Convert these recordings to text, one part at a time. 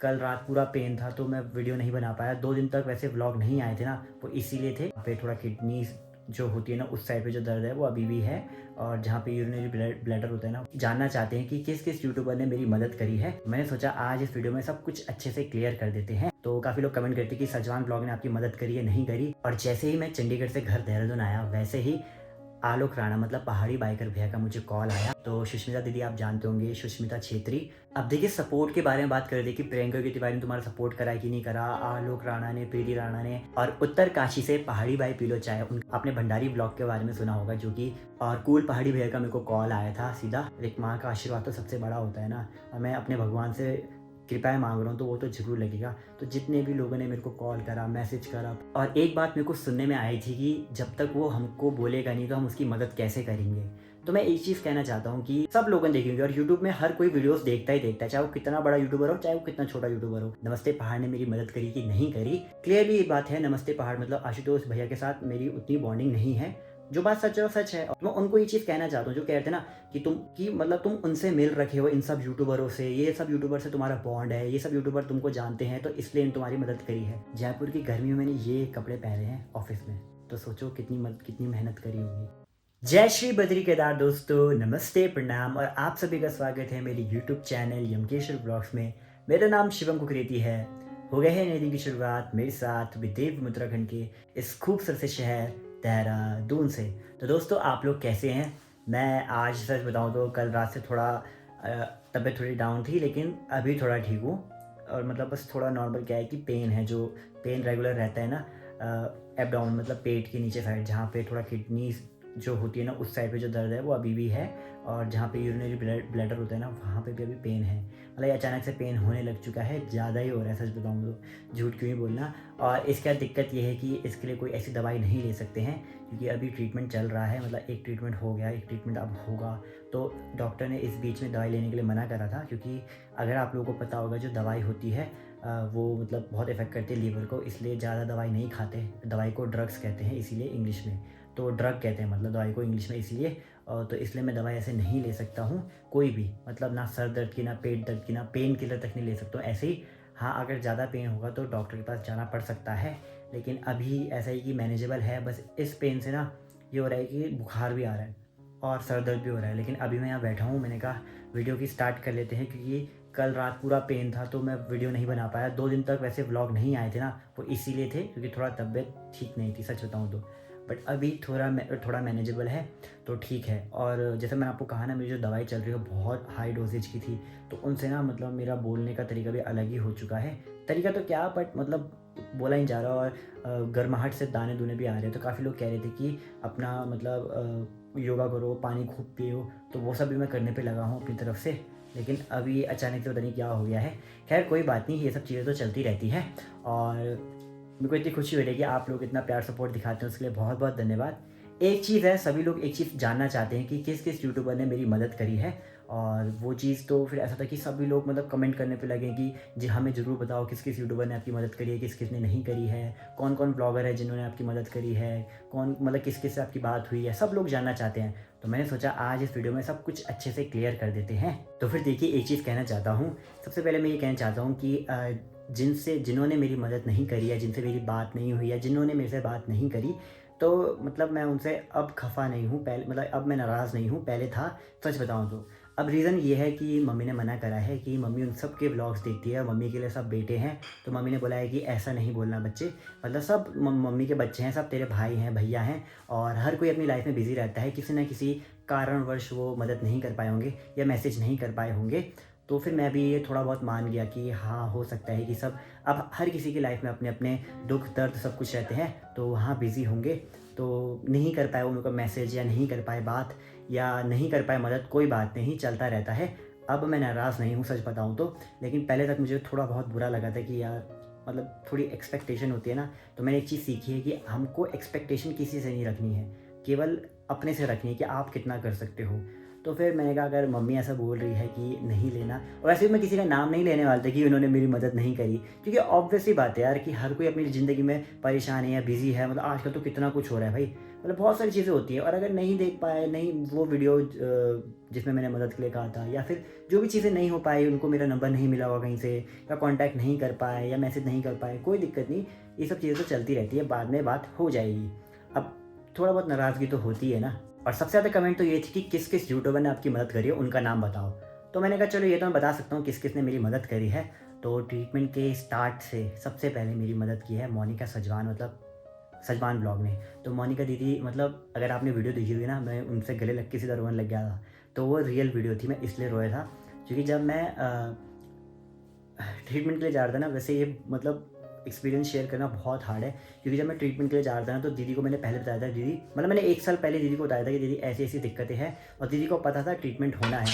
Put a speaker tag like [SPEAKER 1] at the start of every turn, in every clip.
[SPEAKER 1] कल रात पूरा पेन था तो मैं वीडियो नहीं बना पाया। 2 दिन तक वैसे व्लॉग नहीं आए थे ना, वो इसीलिए थे। वहाँ पे थोड़ा किडनी जो होती है ना, उस साइड पे जो दर्द है वो अभी भी है। और जहाँ पे यूरिनरी ब्लैडर होता है ना, जानना चाहते हैं कि किस किस यूट्यूबर ने मेरी मदद करी है। मैंने सोचा आज इस वीडियो में सब कुछ अच्छे से क्लियर कर देते हैं। तो काफ़ी लोग कमेंट करते हैं कि सजवान ब्लॉग ने आपकी मदद करी है, नहीं करी। और जैसे ही मैं चंडीगढ़ से घर देहरादून आया, वैसे ही आलोक राणा मतलब पहाड़ी बाइकर भैया का मुझे कॉल आया। तो सुष्मिता दीदी आप जानते होंगे, सुष्मिता छेत्री। अब देखिए सपोर्ट के बारे में बात कर रहे थे कि प्रियंका की तिवारी ने तुम्हारा सपोर्ट करा कि नहीं करा, आलोक राणा ने, प्रीति राणा ने। और उत्तर काशी से पहाड़ी बाई पी लो चाय, आपने भंडारी ब्लॉग के बारे में सुना होगा जो कि। और कूल पहाड़ी भैया का मेरे को कॉल आया था सीधा। एक माँ का आशीर्वाद तो सबसे बड़ा होता है ना, और मैं अपने भगवान से कृपाएं मांग रहा हूँ तो वो तो जरूर लगेगा। तो जितने भी लोगों ने मेरे को कॉल करा, मैसेज करा, और एक बात मेरे को सुनने में आई थी कि जब तक वो हमको बोलेगा नहीं तो हम उसकी मदद कैसे करेंगे। तो मैं एक चीज़ कहना चाहता हूँ कि सब लोगों ने देखेंगे, और यूट्यूब में हर कोई वीडियोस देखता ही देखता है, चाहे वो कितना बड़ा यूट्यूबर हो, चाहे वो कितना छोटा यूट्यूबर हो। नमस्ते पहाड़ ने मेरी मदद करी कि नहीं करी, क्लियरली ये बात है। नमस्ते पहाड़ मतलब आशुतोष भैया के साथ मेरी उतनी बॉन्डिंग नहीं है। जो बात सच है वो सच है। और मैं उनको ये चीज़ कहना चाहता हूँ जो कह रहे थे ना कि मतलब तुम उनसे मिल रखे हो, इन सब यूट्यूबरों से, ये सब यूट्यूबर से तुम्हारा बॉन्ड है, ये सब यूट्यूबर तुमको जानते हैं तो इसलिए इन तुम्हारी मदद करी है। जयपुर की गर्मियों में मैंने ये कपड़े पहने हैं ऑफिस में, तो सोचो कितनी मेहनत करी होगी। जय श्री बद्री केदार दोस्तों, नमस्ते प्रणाम, और आप सभी का स्वागत है मेरे यूट्यूब चैनल यमकेश्वर ब्लॉग्स में। मेरा नाम शिवम कुकरेती है। हो गए हैं नई दिन की शुरुआत मेरे साथ विदेव उत्तराखंड के इस खूबसूरत से शहर देहरादून से। तो दोस्तों आप लोग कैसे हैं? मैं आज सच बताऊं तो कल रात से थोड़ा तबीयत थोड़ी डाउन थी, लेकिन अभी थोड़ा ठीक हूँ। और मतलब बस थोड़ा नॉर्मल क्या है कि पेन है, जो पेन रेगुलर रहता है ना एब्डाउन मतलब पेट के नीचे साइड, जहाँ पे थोड़ा किडनी जो होती है ना, उस साइड पे जो दर्द है वो अभी भी है। और जहाँ पे यूरिनरी ब्लैडर होता है ना, वहाँ पे भी अभी पेन है। मतलब ये अचानक से पेन होने लग चुका है, ज़्यादा ही हो रहा है सच बताऊँ तो, झूठ क्यों ही बोलना। और इसका दिक्कत ये है कि इसके लिए कोई ऐसी दवाई नहीं ले सकते हैं, क्योंकि अभी ट्रीटमेंट चल रहा है। मतलब एक ट्रीटमेंट हो गया, एक ट्रीटमेंट अब होगा। तो डॉक्टर ने इस बीच में दवाई लेने के लिए मना करा था, क्योंकि अगर आप लोगों को पता होगा जो दवाई होती है वो मतलब बहुत इफेक्ट करती है लीवर को, इसलिए ज़्यादा दवाई नहीं खाते। दवाई को ड्रग्स कहते हैं इसीलिए इंग्लिश में, तो ड्रग कहते हैं मतलब दवाई को इंग्लिश में, इसलिए। तो इसलिए मैं दवाई ऐसे नहीं ले सकता हूँ कोई भी, मतलब ना सर दर्द की, ना पेट दर्द की, ना पेन किलर तक नहीं ले सकता हूँ ऐसे ही। हाँ, अगर ज़्यादा पेन होगा तो डॉक्टर के पास जाना पड़ सकता है, लेकिन अभी ऐसा ही कि मैनेजेबल है। बस इस पेन से ना ये हो रहा है कि बुखार भी आ रहा है और सर दर्द भी हो रहा है। लेकिन अभी मैं यहाँ बैठा हूँ, मैंने कहा वीडियो की स्टार्ट कर लेते हैं, क्योंकि कल रात पूरा पेन था तो मैं वीडियो नहीं बना पाया। 2 दिन तक वैसे व्लॉग नहीं आए थे ना, वो इसीलिए थे क्योंकि थोड़ा तबीयत ठीक नहीं थी सच बताऊँ तो। बट अभी थोड़ा मैनेजेबल है तो ठीक है। और जैसे मैंने आपको कहा ना, मेरी जो दवाई चल रही है बहुत हाई डोजेज की थी, तो उनसे ना मतलब मेरा बोलने का तरीका भी अलग ही हो चुका है। तरीका तो क्या, बट मतलब बोला ही जा रहा। और गर्माहट से दाने दूने भी आ रहे हैं। तो काफ़ी लोग कह रहे थे कि अपना मतलब योगा करो, पानी खूब पियो, तो वो सब भी मैं करने पे लगा हूँ अपनी तरफ से। लेकिन अभी अचानक से पता नहीं क्या हो गया है। खैर कोई बात नहीं, ये सब चीज़ें तो चलती रहती हैं। और मेरे को इतनी खुशी हो रही है कि आप लोग इतना प्यार सपोर्ट दिखाते हैं, उसके लिए बहुत बहुत धन्यवाद। एक चीज़ है, सभी लोग एक चीज़ जानना चाहते हैं कि किस किस यूट्यूबर ने मेरी मदद करी है। और वो चीज़ तो फिर ऐसा था कि सभी लोग मतलब कमेंट करने पे लगे कि जी हमें ज़रूर बताओ किस किस यूट्यूबर ने आपकी मदद करी है, किस किस ने नहीं करी है, कौन कौन ब्लॉगर है जिन्होंने आपकी मदद करी है, कौन मतलब किस किस से आपकी बात हुई है, सब लोग जानना चाहते हैं। तो मैंने सोचा आज इस वीडियो में सब कुछ अच्छे से क्लियर कर देते हैं। तो फिर देखिए एक चीज़ कहना चाहता हूँ। सबसे पहले मैं ये कहना चाहता हूँ कि जिन्होंने मेरी मदद नहीं करी है, जिनसे मेरी बात नहीं हुई है, जिन्होंने मेरे से बात नहीं करी, तो मतलब मैं उनसे अब खफ़ा नहीं हूँ। पहले मतलब अब मैं नाराज़ नहीं हूँ, पहले था सच बताऊँ तो। अब रीज़न ये है कि मम्मी ने मना करा है कि मम्मी उन सब के व्लॉग्स देखती है, मम्मी के लिए सब बेटे हैं। तो मम्मी ने बोला है कि ऐसा नहीं बोलना बच्चे, मतलब सब मम्मी के बच्चे हैं, सब तेरे भाई हैं, भैया हैं। और हर कोई अपनी लाइफ में बिज़ी रहता है, किसी न किसी कारणवश वो मदद नहीं कर पाए होंगे या मैसेज नहीं कर पाए होंगे। तो फिर मैं भी ये थोड़ा बहुत मान गया कि हाँ, हो सकता है कि सब अब हर किसी की लाइफ में अपने अपने दुख दर्द सब कुछ रहते हैं, तो वहाँ बिज़ी होंगे। तो नहीं कर पाए उनका मैसेज, या नहीं कर पाए बात, या नहीं कर पाए मदद, कोई बात नहीं, चलता रहता है। अब मैं नाराज़ नहीं हूँ सच बताऊँ तो। लेकिन पहले तक मुझे थोड़ा बहुत बुरा लगा था कि यार मतलब थोड़ी एक्सपेक्टेशन होती है ना। तो मैंने एक चीज़ सीखी है कि हमको एक्सपेक्टेशन किसी से नहीं रखनी है, केवल अपने से रखनी है कि आप कितना कर सकते हो। तो फिर मैंने कहा अगर मम्मी ऐसा बोल रही है कि नहीं लेना, और वैसे भी मैं किसी का नाम नहीं लेने वाला था कि उन्होंने मेरी मदद नहीं करी, क्योंकि ऑब्वियसली बात है यार कि हर कोई अपनी ज़िंदगी में परेशान है या बिज़ी है। मतलब आजकल तो कितना कुछ हो रहा है भाई, मतलब बहुत सारी चीज़ें होती हैं, और अगर नहीं देख पाए, नहीं वो वीडियो जिसमें मैंने मदद के लिए कहा था, या फिर जो भी चीज़ें नहीं हो पाई, उनको मेरा नंबर नहीं मिला होगा कहीं से, या कॉन्टैक्ट नहीं कर पाए, या मैसेज नहीं कर पाए, कोई दिक्कत नहीं, ये सब चीज़ें तो चलती रहती है, बाद में बात हो जाएगी। अब थोड़ा बहुत नाराज़गी तो होती है ना। और सबसे ज़्यादा कमेंट तो ये थी कि किस किस यूट्यूबर ने आपकी मदद करी है, उनका नाम बताओ। तो मैंने कहा चलो ये तो मैं बता सकता हूँ किस किस ने मेरी मदद करी है। तो ट्रीटमेंट के स्टार्ट से सबसे पहले मेरी मदद की है मोनिका सजवान, मतलब सजवान ब्लॉग ने। तो मोनिका दीदी, मतलब अगर आपने वीडियो देखी हुई ना, मैं उनसे गले लग के सीधा रोने लग गया था। तो वो रियल वीडियो थी, मैं इसलिए रोया था क्योंकि जब मैं ट्रीटमेंट के लिए जा रहा था ना, वैसे ये मतलब एक्सपीरियंस शेयर करना बहुत हार्ड है, क्योंकि जब मैं ट्रीटमेंट के लिए जा रहा था ना, तो दीदी को मैंने पहले बताया था, दीदी मतलब मैंने 1 साल पहले दीदी को बताया था कि दीदी ऐसी ऐसी दिक्कतें हैं, और दीदी को पता था ट्रीटमेंट होना है।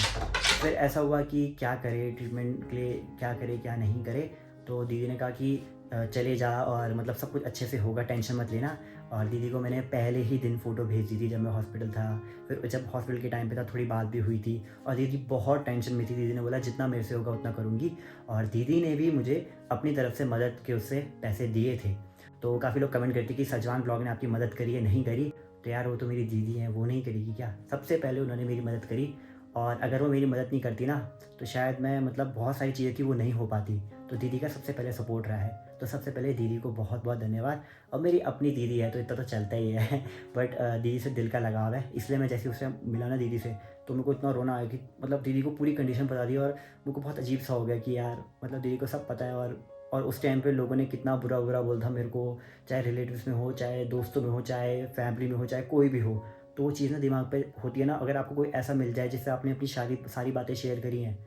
[SPEAKER 1] फिर ऐसा हुआ कि क्या करें ट्रीटमेंट के लिए, क्या करे क्या नहीं करे। तो दीदी ने कहा कि चले जा, और मतलब सब कुछ अच्छे से होगा, टेंशन मत लेना। और दीदी को मैंने पहले ही दिन फ़ोटो भेज दी थी जब मैं हॉस्पिटल था। फिर जब हॉस्पिटल के टाइम पे था, थोड़ी बात भी हुई थी, और दीदी बहुत टेंशन में थी। दीदी ने बोला जितना मेरे से होगा उतना करूँगी, और दीदी ने भी मुझे अपनी तरफ से मदद के उससे पैसे दिए थे। तो काफ़ी लोग कमेंट करते कि सजवान ब्लॉग ने आपकी मदद करी है, नहीं करी। तो यार वो तो मेरी दीदी हैं, वो नहीं करेगी क्या? सबसे पहले उन्होंने मेरी मदद करी, और अगर वो मेरी मदद नहीं करती ना, तो शायद मैं मतलब बहुत सारी चीज़ें थी वो नहीं हो पाती। तो दीदी का सबसे पहले सपोर्ट रहा है। तो सबसे पहले दीदी को बहुत बहुत धन्यवाद। और मेरी अपनी दीदी है तो इतना तो चलता ही है बट दीदी से दिल का लगाव है, इसलिए मैं जैसे उससे मिला ना दीदी से, तो मेरे को इतना रोना आया कि मतलब दीदी को पूरी कंडीशन बता दी, और मेरे को बहुत अजीब सा हो गया कि यार मतलब दीदी को सब पता है। और उस टाइम पे लोगों ने कितना बुरा बुरा बोला था मेरे को, चाहे रिलेटिव्स में हो, चाहे दोस्तों में हो, चाहे फैमिली में हो, चाहे कोई भी हो। तो वो चीज़ ना दिमाग पे होती है ना, अगर आपको कोई ऐसा मिल जाए जिससे आपने अपनी सारी बातें शेयर करी हैं,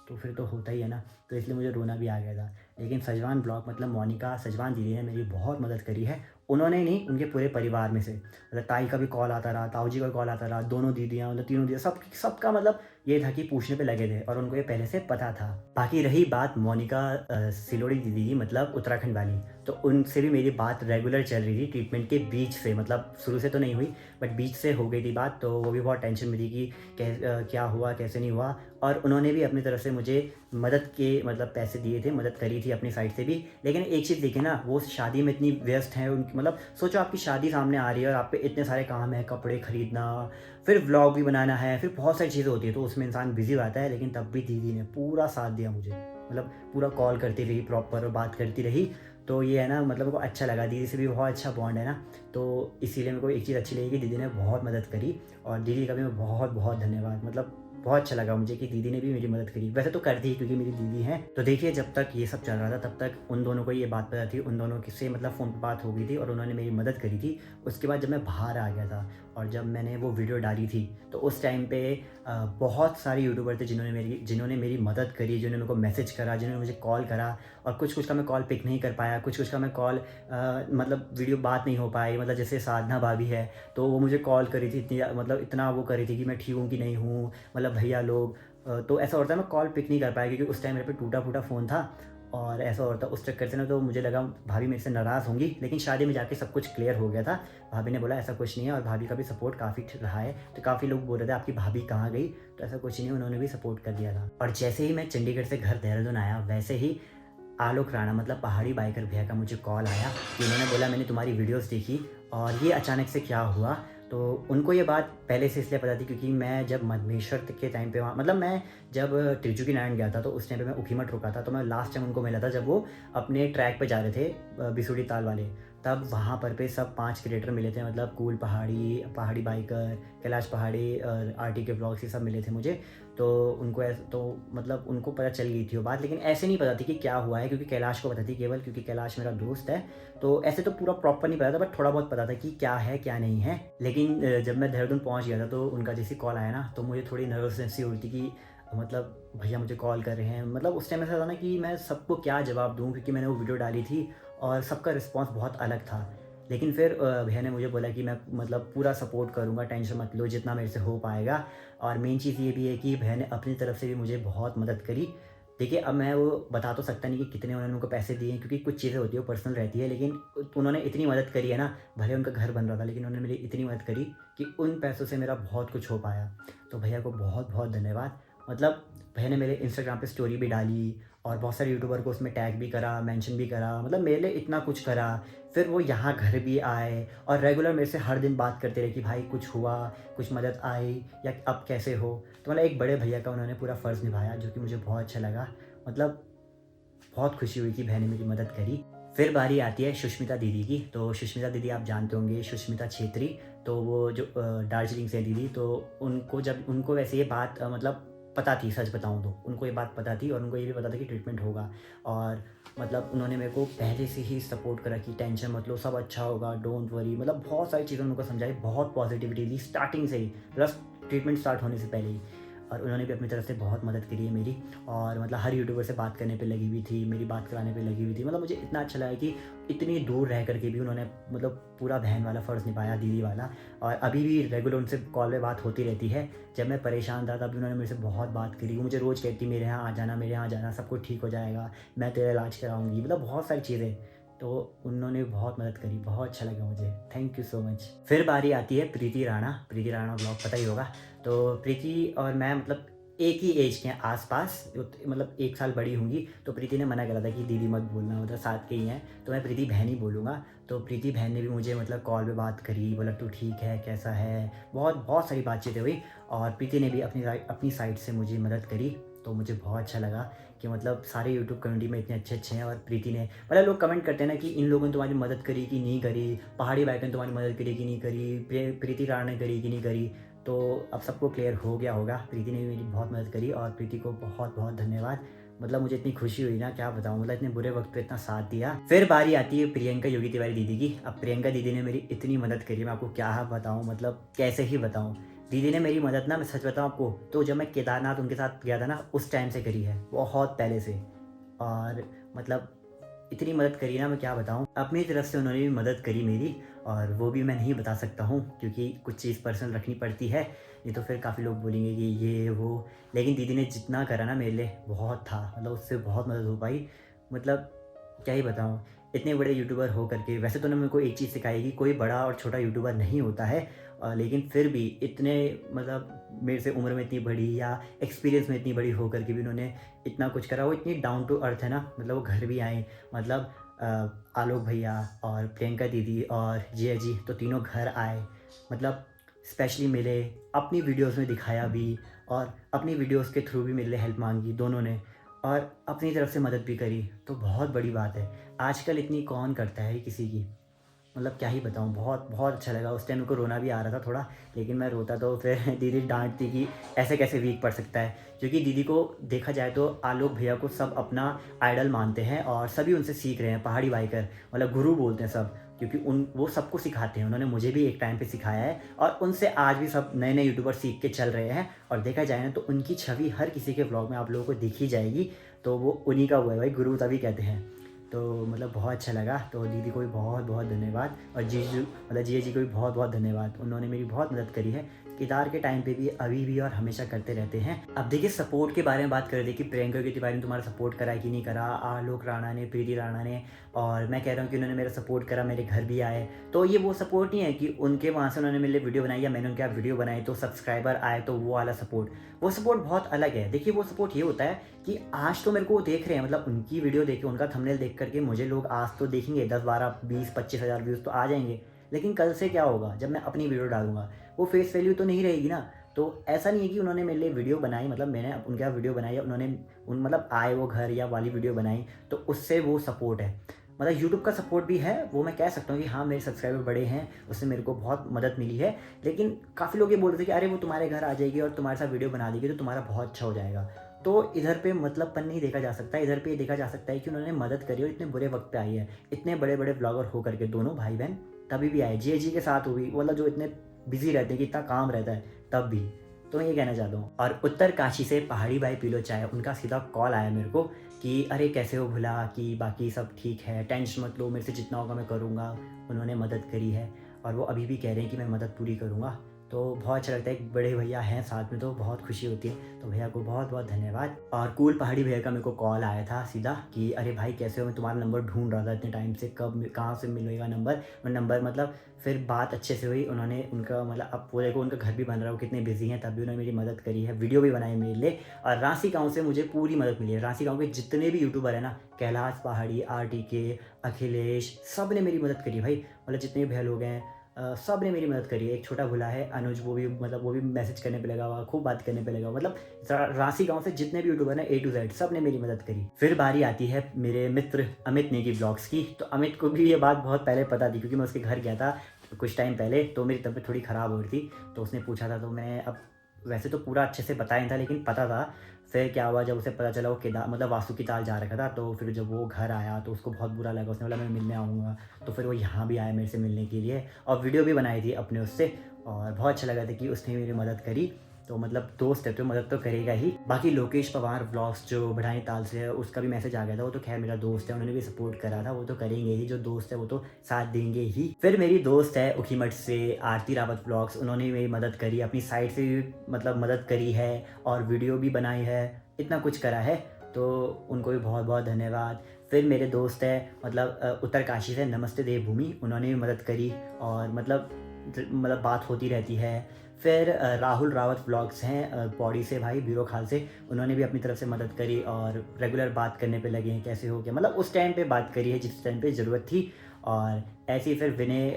[SPEAKER 1] तो फिर तो होता ही है ना। तो इसलिए मुझे रोना भी आ गया था। लेकिन सजवान ब्लॉग मतलब मोनिका सजवान दीदी ने मेरी बहुत मदद करी है। उन्होंने नहीं, उनके पूरे परिवार में से, मतलब ताई का भी कॉल आता रहा, ताऊ जी का कॉल आता रहा, दोनों दीदियाँ मतलब तीनों दीदियाँ, सबका मतलब ये था कि पूछने पे लगे थे, और उनको ये पहले से पता था। बाकी रही बात मोनिका सिलोड़ी दीदी की, मतलब उत्तराखंड वाली, तो उनसे भी मेरी बात रेगुलर चल रही थी ट्रीटमेंट के बीच से, मतलब शुरू से तो नहीं हुई बट बीच से हो गई थी बात। तो वो भी बहुत टेंशन में थी कि क्या हुआ कैसे नहीं हुआ। और उन्होंने भी अपनी तरफ से मुझे मदद के मतलब पैसे दिए थे, मदद करी थी अपनी साइड से भी। लेकिन एक चीज़ देखिए ना, वो शादी में इतनी व्यस्त हैं उनकी, मतलब सोचो आपकी शादी सामने आ रही है और आप पे इतने सारे काम है, कपड़े खरीदना, फिर व्लॉग भी बनाना है, फिर बहुत सारी चीज़ें होती है, तो उसमें इंसान बिज़ी रहता है। लेकिन तब भी दीदी ने पूरा साथ दिया मुझे, मतलब पूरा कॉल करती रही, प्रॉपर बात करती रही। तो ये है ना, मतलब मेरे को अच्छा लगा, दीदी से भी बहुत अच्छा बॉन्ड है ना। तो इसीलिए मेरे को एक चीज़ अच्छी लगी कि दीदी ने बहुत मदद करी, और दीदी का भी मैं बहुत बहुत धन्यवाद, मतलब बहुत अच्छा लगा मुझे कि दीदी ने भी मेरी मदद करी। वैसे तो करती ही क्योंकि मेरी दीदी है। तो देखिए जब तक ये सब चल रहा था तब तक उन दोनों को ये बात पता थी, उन दोनों से मतलब फ़ोन पर बात हो गई थी, और उन्होंने मेरी मदद करी थी। उसके बाद जब मैं बाहर आ गया था और जब मैंने वो वीडियो डाली थी, तो उस टाइम पे बहुत सारे यूट्यूबर थे जिन्होंने मेरी मदद करी, जिन्होंने मेरे को मैसेज करा, जिन्होंने मुझे कॉल करा। और कुछ का मैं कॉल पिक नहीं कर पाया, कुछ का मैं कॉल मतलब वीडियो बात नहीं हो पाई। मतलब जैसे साधना भाभी है, तो वो मुझे कॉल करी थी, इतनी मतलब इतना वो करी थी कि मैं ठीक हूँ कि नहीं हूँ, मतलब भैया लोग। तो ऐसा होता है मैं कॉल पिक नहीं कर पाया क्योंकि उस टाइम मेरे पे टूटा-फूटा फ़ोन था, और ऐसा होता उस चक्कर से ना, तो मुझे लगा भाभी मेरे से नाराज़ होंगी। लेकिन शादी में जाके सब कुछ क्लियर हो गया था। भाभी ने बोला ऐसा कुछ नहीं है, और भाभी का भी सपोर्ट काफ़ी रहा है। तो काफ़ी लोग बोल रहे थे आपकी भाभी कहाँ गई, तो ऐसा कुछ नहीं, उन्होंने भी सपोर्ट कर दिया था। और जैसे ही मैं चंडीगढ़ से घर देहरादून आया, वैसे ही आलोक राणा मतलब पहाड़ी बाइकर भैया का मुझे कॉल आया कि उन्होंने बोला मैंने तुम्हारी वीडियोस देखी और ये अचानक से क्या हुआ। तो उनको ये बात पहले से इसलिए पता थी क्योंकि मैं जब मधमेश्वर के टाइम पे वहाँ मतलब मैं जब त्रिचुकी नारायण गया था, तो उस टाइम पे मैं उखीमठ रुका था। तो मैं लास्ट टाइम उनको मिला था जब वो अपने ट्रैक पे जा रहे थे बिसुड़ी ताल वाले, तब वहाँ पर पे सब 5 क्रिएटर मिले थे, मतलब कूल पहाड़ी, पहाड़ी बाइकर, कैलाश पहाड़ी और आरटी के ब्लॉग्स, ये सब मिले थे मुझे। तो उनको तो मतलब उनको पता चल गई थी वो बात, लेकिन ऐसे नहीं पता थी कि क्या हुआ है, क्योंकि कैलाश को पता थी केवल, क्योंकि कैलाश मेरा दोस्त है। तो ऐसे तो पूरा प्रॉपर नहीं पता था, बट थोड़ा बहुत पता था कि क्या है क्या नहीं है। लेकिन जब मैं देहरादून पहुंच गया था, तो उनका जैसे कॉल आया ना, तो मुझे थोड़ी नर्वसनेस सी हुई थी कि मतलब भैया मुझे कॉल कर रहे हैं। मतलब उस टाइम ऐसा था ना कि मैं सबको क्या जवाब दूँ, क्योंकि मैंने वो वीडियो डाली थी और सबका रिस्पॉन्स बहुत अलग था। लेकिन फिर भैया ने मुझे बोला कि मैं मतलब पूरा सपोर्ट करूँगा, टेंशन मत लो, जितना मेरे से हो पाएगा। और मेन चीज़ ये भी है कि भैया ने अपनी तरफ से भी मुझे बहुत मदद करी। देखिए, अब मैं वो बता तो सकता नहीं कि कितने उन्होंने उनको पैसे दिए हैं, क्योंकि कुछ चीज़ें होती है वो पर्सनल रहती है, लेकिन उन्होंने इतनी मदद करी है ना, भले उनका घर बन रहा था लेकिन उन्होंने मेरी इतनी मदद करी कि उन पैसों से मेरा बहुत कुछ हो पाया। तो भैया को बहुत-बहुत धन्यवाद। मतलब भैया ने मेरे इंस्टाग्राम पे स्टोरी भी डाली और बहुत सारे यूट्यूबर को उसमें टैग भी करा, मेंशन भी करा, मतलब मेरे लिए इतना कुछ करा। फिर वो यहाँ घर भी आए और रेगुलर मेरे से हर दिन बात करते रहे कि भाई कुछ हुआ, कुछ मदद आई या अब कैसे हो? तो मतलब एक बड़े भैया का उन्होंने पूरा फ़र्ज़ निभाया, जो कि मुझे बहुत अच्छा लगा। मतलब बहुत खुशी हुई कि बहन ने मेरी मदद करी। फिर बारी आती है सुष्मिता दीदी की। तो सुष्मिता दीदी आप जानते होंगे, सुष्मिता छेत्री। तो वो जो दार्जिलिंग से हैं दीदी, तो उनको जब उनको वैसे ये बात मतलब पता थी, सच बताऊँ तो उनको ये बात पता थी और उनको ये भी पता था कि ट्रीटमेंट होगा। और मतलब उन्होंने मेरे को पहले से ही सपोर्ट करा कि टेंशन मत लो, सब अच्छा होगा, डोंट वरी। मतलब बहुत सारी चीज़ें उनको समझाई, बहुत पॉजिटिविटी दी स्टार्टिंग से ही, प्लस ट्रीटमेंट स्टार्ट होने से पहले ही। और उन्होंने भी अपनी तरफ से बहुत मदद करी है मेरी। और मतलब हर यूट्यूबर से बात करने पे लगी हुई थी, मेरी बात कराने पे लगी हुई थी। मतलब मुझे इतना अच्छा लगा कि इतनी दूर रह कर के भी उन्होंने मतलब पूरा बहन वाला फ़र्ज़ निभाया, दीदी वाला। और अभी भी रेगुलर उनसे कॉल पे बात होती रहती है। जब मैं परेशान था तब भी उन्होंने मेरे से बहुत बात करी। वो मुझे रोज़ कहती मेरे यहाँ आ जाना, मेरे यहाँ आ जाना, सब कुछ ठीक हो जाएगा, मैं तेरा इलाज कराऊँगी। मतलब बहुत सारी चीज़ें। तो उन्होंने बहुत मदद करी, बहुत अच्छा लगा मुझे। Thank you so much. फिर बारी आती है प्रीति राणा। प्रीति राणा ब्लॉग पता ही होगा। तो प्रीति और मैं मतलब एक ही एज के हैं आस-पास, मतलब 1 साल बड़ी होंगी। तो प्रीति ने मना करा था कि दीदी मत बोलना, मतलब साथ के ही हैं, तो मैं प्रीति बहन ही बोलूँगा। तो प्रीति बहन ने भी मुझे मतलब कॉल पे बात करी, बोला तू ठीक है, कैसा है? बहुत बहुत सारी बातचीतें हुई और प्रीति ने भी अपनी साइड से मुझे मदद करी। तो मुझे बहुत अच्छा लगा कि मतलब सारे यूट्यूब कम्युनिटी में इतने अच्छे-अच्छे हैं और प्रीति ने, मतलब लोग कमेंट करते हैं ना कि इन लोगों ने तुम्हारी मदद करी कि नहीं करी, पहाड़ी बाइक ने तुम्हारी मदद करी कि नहीं करी, प्रीति राणा ने करी कि नहीं करी। तो अब सबको क्लियर हो गया होगा, प्रीति ने भी मेरी बहुत मदद करी और प्रीति को बहुत-बहुत धन्यवाद। मतलब मुझे इतनी खुशी हुई ना, क्या बताऊँ, मतलब इतने बुरे वक़्त पे इतना साथ दिया। फिर बारी आती है प्रियंका योगी तिवारी दीदी की। अब प्रियंका दीदी ने मेरी इतनी मदद करी, मैं आपको क्या बताऊँ, मतलब कैसे ही बताऊँ। दीदी ने मेरी मदद ना, मैं सच बताऊँ आपको, तो जब मैं केदारनाथ उनके साथ गया था ना, उस टाइम से करी है, बहुत पहले से। और मतलब इतनी मदद करी ना, मैं क्या बताऊँ। अपनी तरफ से उन्होंने भी मदद करी मेरी और वो भी मैं नहीं बता सकता हूँ, क्योंकि कुछ चीज़ पर्सनल रखनी पड़ती है, नहीं तो फिर काफ़ी लोग बोलेंगे कि ये वो। लेकिन दीदी ने जितना करा ना मेरे लिए बहुत था, मतलब उससे बहुत मदद हो पाई। मतलब क्या ही बताऊँ, इतने बड़े यूट्यूबर हो करके, वैसे तो उन्होंने मेरे को एक चीज़ सिखाई कि कोई बड़ा और छोटा यूट्यूबर नहीं होता है। लेकिन फिर भी इतने, मतलब मेरे से उम्र में इतनी बड़ी या एक्सपीरियंस में इतनी बड़ी हो करके भी उन्होंने इतना कुछ करा। वो इतनी डाउन टू अर्थ है ना, मतलब वो घर भी आए, मतलब आलोक भैया और प्रियंका दीदी और जिया जी, तो तीनों घर आए, मतलब स्पेशली मिले, अपनी वीडियोस में दिखाया भी और अपनी वीडियोस के थ्रू भी मेरे लिए हेल्प मांगी दोनों ने और अपनी तरफ से मदद भी करी। तो बहुत बड़ी बात है। आजकल इतनी कौन करता है किसी की, मतलब क्या ही बताऊँ, बहुत बहुत अच्छा लगा। उस टाइम मेरे को रोना भी आ रहा था थोड़ा, लेकिन मैं रोता तो फिर दीदी डाँटती कि ऐसे कैसे वीक पड़ सकता है। क्योंकि दीदी को देखा जाए तो आलोक भैया को सब अपना आइडल मानते हैं और सभी उनसे सीख रहे हैं, पहाड़ी बाइकर, मतलब गुरु बोलते हैं सब, क्योंकि वो सबको सिखाते हैं। उन्होंने मुझे भी एक टाइम पे सिखाया है और उनसे आज भी सब नए-नए यूट्यूबर सीख के चल रहे हैं। और देखा जाए ना तो उनकी छवि हर किसी के व्लॉग में आप लोगों को दिख ही जाएगी। तो वो उन्हीं का हुआ है भाई, गुरु तभी कहते हैं। तो मतलब बहुत अच्छा लगा। तो दीदी को भी बहुत-बहुत धन्यवाद और जीजू, मतलब जिया जी को भी बहुत-बहुत धन्यवाद। उन्होंने मेरी बहुत मदद करी है, केदार के टाइम पे भी, अभी भी और हमेशा करते रहते हैं। अब देखिए सपोर्ट के बारे में बात कर रहे थे कि प्रियंका योगी तिवारी ने तुम्हारा सपोर्ट करा है कि नहीं करा, आलोक राणा ने, प्रीति राणा ने, और मैं कह रहा हूँ कि उन्होंने मेरा सपोर्ट करा, मेरे घर भी आए। तो ये वो सपोर्ट नहीं है कि उनके वहाँ से उन्होंने मेरे लिए वीडियो बनाई या मैंने उनके यहाँ वीडियो बनाई तो सब्सक्राइबर आए, तो वो वाला सपोर्ट। वो सपोर्ट बहुत अलग है। देखिए वो सपोर्ट ये होता है कि आज तो मेरे को देख रहे हैं, मतलब उनकी वीडियो देख के, उनका थंबनेल देख करके मुझे लोग आज तो देखेंगे, 10, 12, 20, 25 हज़ार व्यूज़ तो आ जाएँगे। लेकिन कल से क्या होगा जब मैं अपनी वीडियो डालूँगा? वो फेस वैल्यू तो नहीं रहेगी ना। तो ऐसा नहीं है कि उन्होंने मेरे लिए वीडियो बनाई, मतलब मैंने उनके यहाँ वीडियो बनाई या उन्होंने मतलब आए वो घर या वाली वीडियो बनाई, तो उससे वो सपोर्ट है। मतलब यूट्यूब का सपोर्ट भी है, वो मैं कह सकता हूँ कि हाँ, मेरे सब्सक्राइबर बड़े हैं, उससे मेरे को बहुत मदद मिली है। लेकिन काफ़ी लोग ये बोल रहे थे कि अरे वो तुम्हारे घर आ जाएगी और तुम्हारे साथ वीडियो बना देगी तो तुम्हारा बहुत अच्छा हो जाएगा। तो इधर पे मतलबपन नहीं देखा जा सकता, इधर पे ये देखा जा सकता है कि उन्होंने मदद करी और इतने बुरे वक़्त पे आई है। इतने बड़े-बड़े ब्लॉगर हो करके दोनों भाई-बहन तभी भी आए। जिया जी के साथ हुई, मतलब जो इतने बिज़ी रहते हैं कि इतना काम रहता है तब भी। तो मैं ये कहना चाहता हूँ। और उत्तरकाशी से पहाड़ी भाई पी लो चाय, उनका सीधा कॉल आया मेरे को कि अरे कैसे हो भुला, कि बाकी सब ठीक है, टेंशन मत लो, मेरे से जितना होगा मैं करूँगा। उन्होंने मदद करी है और वो अभी भी कह रहे हैं कि मैं मदद पूरी करूँगा। तो बहुत अच्छा लगता है, एक बड़े भैया हैं साथ में तो बहुत खुशी होती है। तो भैया को बहुत बहुत धन्यवाद। और कूल पहाड़ी भैया का मेरे को कॉल आया था सीधा कि अरे भाई कैसे हो, मैं तुम्हारा नंबर ढूंढ रहा था इतने टाइम से, कब कहाँ से मिलेगा नंबर मतलब फिर बात अच्छे से हुई। उन्होंने उनका मतलब अब वो देखो उनका घर भी बन रहा है, वो कितने बिजी हैं, तब भी उन्होंने मेरी मदद करी है, वीडियो भी बनाई मेरे लिए। और रांसी गाँव से मुझे पूरी मदद मिली है। रांसी गाँव के जितने भी यूट्यूबर हैं ना, कैलाश पहाड़ी, RTK, अखिलेश, सब ने मेरी मदद करी है भाई। मतलब जितने भी भैया लोग हैं सब ने मेरी मदद करी है। एक छोटा भुला है अनुज, वो भी मतलब वो भी मैसेज करने पे लगा हुआ, खूब बात करने पे लगा हुआ। मतलब रांसी गांव से जितने भी यूट्यूबर हैं A to Z सब ने मेरी मदद करी। फिर बारी आती है मेरे मित्र अमित नेगी ब्लॉग्स की। तो अमित को भी ये बात बहुत पहले पता थी क्योंकि मैं उसके घर गया था कुछ टाइम पहले, तो मेरी तबीयत थोड़ी ख़राब हो रही थी। तो उसने पूछा था, तो मैंने अब वैसे तो पूरा अच्छे से बताया नहीं था लेकिन पता था। फिर क्या हुआ, जब उसे पता चला वो केदार मतलब वासु की ताल जा रखा था, तो फिर जब वो घर आया तो उसको बहुत बुरा लगा। उसने बोला मैं मिलने आऊँगा, तो फिर वो यहाँ भी आया मेरे से मिलने के लिए और वीडियो भी बनाई थी अपने उससे। और बहुत अच्छा लगा था कि उसने मेरी मदद करी। तो मतलब दोस्त है तो मदद तो करेगा ही। बाकी लोकेश पवार व्लॉग्स जो बढ़ानी ताल से है, उसका भी मैसेज आ गया था। वो तो खैर मेरा दोस्त है, उन्होंने भी सपोर्ट करा था, वो तो करेंगे ही, जो दोस्त है वो तो साथ देंगे ही। फिर मेरी दोस्त है उखीमठ से आरती रावत व्लॉग्स, उन्होंने भी मेरी मदद करी, अपनी साइड से भी मतलब मदद करी है और वीडियो भी बनाई है, इतना कुछ करा है। तो उनको भी बहुत बहुत धन्यवाद। फिर मेरे दोस्त है मतलब उत्तरकाशी से नमस्ते देवभूमि, उन्होंने भी मदद करी और मतलब बात होती रहती है। फिर राहुल रावत व्लॉग्स हैं पौड़ी से भाई, बीरो खाल से, उन्होंने भी अपनी तरफ से मदद करी और रेगुलर बात करने पे लगे हैं कैसे हो क्या, मतलब उस टाइम पे बात करी है जिस टाइम पे ज़रूरत थी। और ऐसे ही फिर विनय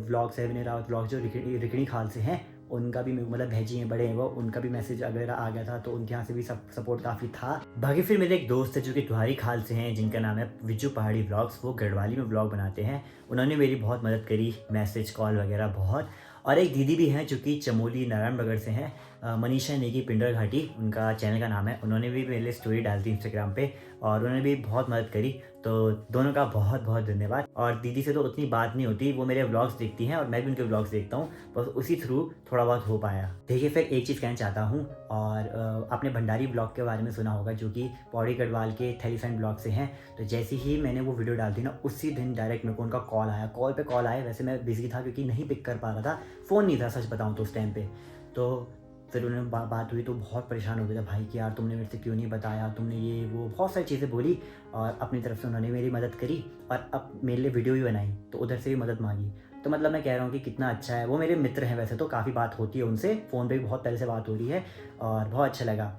[SPEAKER 1] व्लॉग्स है, विनय रावत व्लॉग्स जो रिकणी खाल से हैं, उनका भी मतलब भैजी हैं बड़े हैं वो, उनका भी मैसेज वगैरह आ गया था, तो उनके यहाँ से भी सपोर्ट काफ़ी था। बाकी फिर मेरे एक दोस्त है जो कि द्वारी खाल से हैं, जिनका नाम है विजू पहाड़ी व्लॉग्स, वो गढ़वाली में व्लॉग बनाते हैं। उन्होंने मेरी बहुत मदद करी, मैसेज कॉल वगैरह बहुत। और एक दीदी भी हैं जो कि चमोली नारायणनगर से हैं, मनीषा नेगी पिंडर घाटी उनका चैनल का नाम है। उन्होंने भी मेरे लिए स्टोरी डाली थी इंस्टाग्राम पे और उन्होंने भी बहुत मदद करी। तो दोनों का बहुत बहुत धन्यवाद। और दीदी से तो उतनी बात नहीं होती, वो मेरे व्लॉग्स देखती हैं और मैं भी उनके व्लॉग्स देखता हूँ, बस उसी थ्रू थोड़ा बहुत हो पाया। देखिए फिर एक चीज़ कहना चाहता हूँ, और आपने भंडारी ब्लॉग के बारे में सुना होगा जो कि पौड़ी गढ़वाल के थैलीसैंड ब्लॉग से हैं। तो जैसे ही मैंने वो वीडियो डाल दी ना, उसी दिन डायरेक्ट मेरे को उनका कॉल आया, कॉल पे कॉल आया। वैसे मैं बिजी था क्योंकि नहीं पिक कर पा रहा था, फ़ोन नहीं था सच बताऊँ तो उस टाइम पे। तो फिर उन्होंने बात हुई तो बहुत परेशान हो गया था भाई कि यार तुमने मेरे से क्यों नहीं बताया, तुमने ये वो बहुत सारी चीज़ें बोली। और अपनी तरफ से उन्होंने मेरी मदद करी और अब मेरे लिए वीडियो भी बनाई, तो उधर से भी मदद मांगी। तो मतलब मैं कह रहा हूँ कि कितना अच्छा है। वो मेरे मित्र हैं, वैसे तो काफ़ी बात होती है उनसे, फ़ोन पे भी बहुत पहले से बात हो रही है और बहुत अच्छा लगा।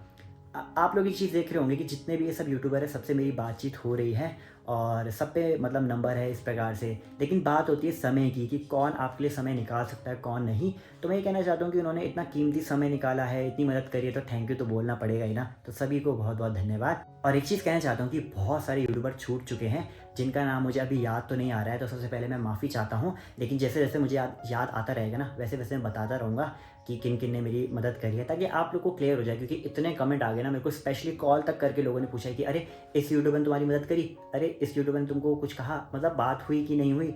[SPEAKER 1] आप लोग एक चीज़ देख रहे होंगे कि जितने भी ये सब यूट्यूबर है सबसे मेरी बातचीत हो रही है और सब पे मतलब नंबर है इस प्रकार से। लेकिन बात होती है समय की कि कौन आपके लिए समय निकाल सकता है, कौन नहीं। तो मैं ये कहना चाहता हूँ कि उन्होंने इतना कीमती समय निकाला है, इतनी मदद करी है, तो थैंक यू तो बोलना पड़ेगा ही ना। तो सभी को बहुत बहुत धन्यवाद। और एक चीज़ कहना चाहता हूँ कि बहुत सारे यूट्यूबर छूट चुके हैं जिनका नाम मुझे अभी याद तो नहीं आ रहा है, तो सबसे पहले मैं माफ़ी चाहता हूँ। लेकिन जैसे जैसे मुझे याद आता रहेगा ना, वैसे वैसे मैं बताता रहूँगा कि किन किन ने मेरी मदद करी है, ताकि आप लोग को क्लियर हो जाए। क्योंकि इतने कमेंट आ गए ना, मेरे को स्पेशली कॉल तक करके लोगों ने पूछा है कि अरे इस यूट्यूबर ने तुम्हारी मदद करी, अरे इस यूट्यूबर ने तुमको कुछ कहा, मतलब बात हुई कि नहीं हुई।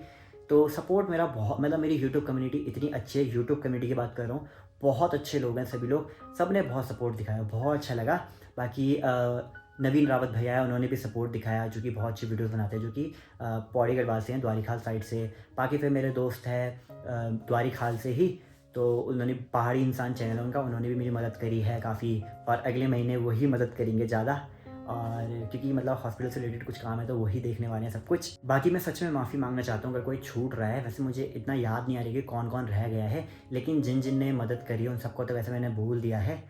[SPEAKER 1] तो सपोर्ट मेरा बहुत, मतलब मेरी यूट्यूब कम्युनिटी इतनी अच्छी है, यूट्यूब कम्युनिटी की बात कर रहा हूँ, बहुत अच्छे लोग हैं सभी लोग, सब ने बहुत सपोर्ट दिखाया, बहुत अच्छा लगा। बाकी नवीन रावत भैया है, उन्होंने भी सपोर्ट दिखाया, जो कि बहुत अच्छी वीडियोस बनाते हैं, जो कि पौड़ी गढ़वाल से हैं, द्वारी खाल साइड से। बाकी फिर मेरे दोस्त हैं द्वारी खाल से ही, तो उन्होंने पहाड़ी इंसान चैनल है उनका, उन्होंने भी मेरी मदद करी है काफ़ी। और अगले महीने वही मदद करेंगे ज़्यादा, और क्योंकि मतलब हॉस्पिटल से रिलेटेड कुछ काम है तो वही देखने वाले हैं सब कुछ। बाकी मैं सच में माफ़ी मांगना चाहता हूँ अगर कोई छूट रहा है। वैसे मुझे इतना याद नहीं आ रही कि कौन कौन रह गया है, लेकिन जिन जिन ने मदद करी है उन सबको तो वैसे मैंने भूल दिया है।